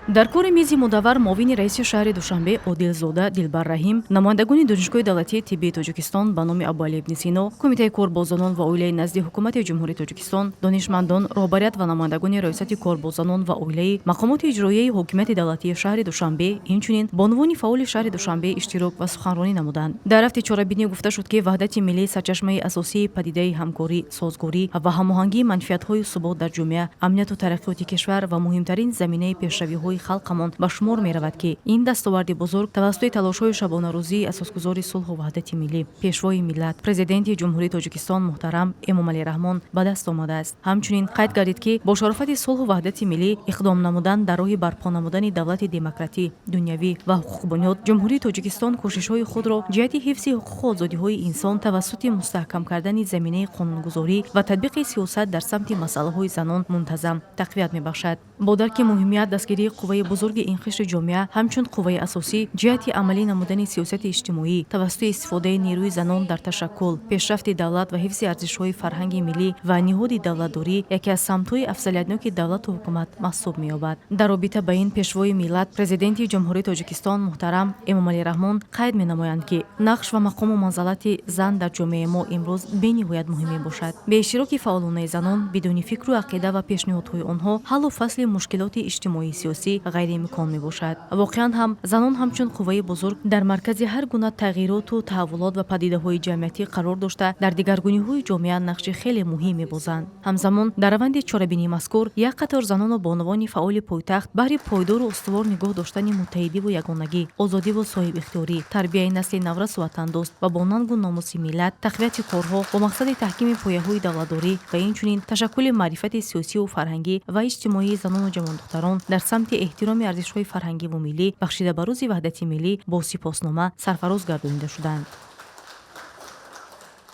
дар кори мизи мудаввар муовини раиси шаҳри душанбе одилзода дилбар раҳим, намояндагони донишгоҳи давлатии тиббии тоҷикистон ба номи абуалӣ ибни сино, кумитаи корбозанон ва оилаи назди ҳукумати ҷумҳурии тоҷикистон, донишмандон, роҳбарият ва намояндагони раёсати корбозанон ва оилаи мақомоти иҷроияи ҳокимияти давлатии шаҳри душанбе, инчунин бонувони фаъоли шаҳри душанбе иштирок ва суханронӣ намуданд. дар ҳафти чорабинӣ гуфта шуд ки ваҳдати миллӣ сарчашмаи асосии падидаи ҳамкорӣ, созгорӣ ва ҳамоҳангии манфиатҳои субот дар ҷомеа, амнияту тараққиёти кишвар ва муҳимтарин заминаи пешравиҳои халқамон ба шумор меравад ки ин дастоварди бузург тавассути талошҳои шабонарӯзии асосгузори сулҳу ваҳдати миллӣ, пешвои миллат, президенти ҷумҳурии тоҷикистон муҳтарам Эмомалӣ Раҳмон ба даст омадааст. ҳамчунин қайд гардид ки бо шарофати сулҳу ваҳдати миллӣ иқдом намудан дар роҳи барпо намудани давлати демократӣ, дунявӣ ва ҳуқуқбунёд, ҷумҳурии тоҷикистон кӯшишҳои худро ҷиҳати ҳифзи ҳуқуқу озодиҳои инсон тавассути мустаҳкам кардани заминаи қонунгузорӣ ва татбиқи сиёсат дар самти масъалаҳои занон мунтазам тақвият мебахшад. бо дарки муҳимият дастгирии қувваи бузурги ин қишри ҷомеа ҳамчун қувваи асосӣ ҷиҳати амалӣ намудани сиёсати иҷтимоӣ тавассути истифодаи нерӯи занон дар ташаккул, пешрафти давлат ва ҳифзи арзишҳои фарҳанги миллӣ ва ниҳоди давлатдорӣ яке аз самтҳои афзалиятноки давлату ҳукумат маҳсуб меёбад. дар робита ба ин пешвои миллат, президенти ҷумҳурии тоҷикистон муҳтарам Эмомалӣ Раҳмон қайд менамоянд ки нақш ва мақому манзалати зан дар ҷомеаи мо имрӯз бениҳоят муҳим мебошад. бе иштироки фаъолонаи занон, бидуни фикру ақида ва пешниҳодҳои онҳо ҳаллу фасли мушкилоти иҷтимоии сиёсӣ ғайриимкон мебошад. воқеан ҳам занон ҳамчун қувваи бузург дар маркази ҳар гуна тағйироту таҳаввулот ва падидаҳои ҷамъиятӣ қарор дошта дар дигаргуниҳои ҷомеа нақши хеле муҳим мебозанд. ҳамзамон дар раванди чорабинии мазкур як қатор занону бонувони фаъоли пойтахт баҳри пойдору устувор нигоҳ доштани муттаҳидиву ягонагӣ, озодиву соҳибихтиёрӣ, тарбияи насли наврасу ватандост ва бо нангу номуси миллат, тақвияти корҳо бо мақсади таҳкими пояҳои давлатдорӣ ва инчунин ташаккули маърифати сиёсиву фарҳангӣ ва иҷтимоии занону ҷавондухтарон дар самти эҳтироми арзишҳои фарҳангиву миллӣ бахшида ба рӯзи ваҳдати миллӣ бо сипоснома сарфароз гардонида шуданд.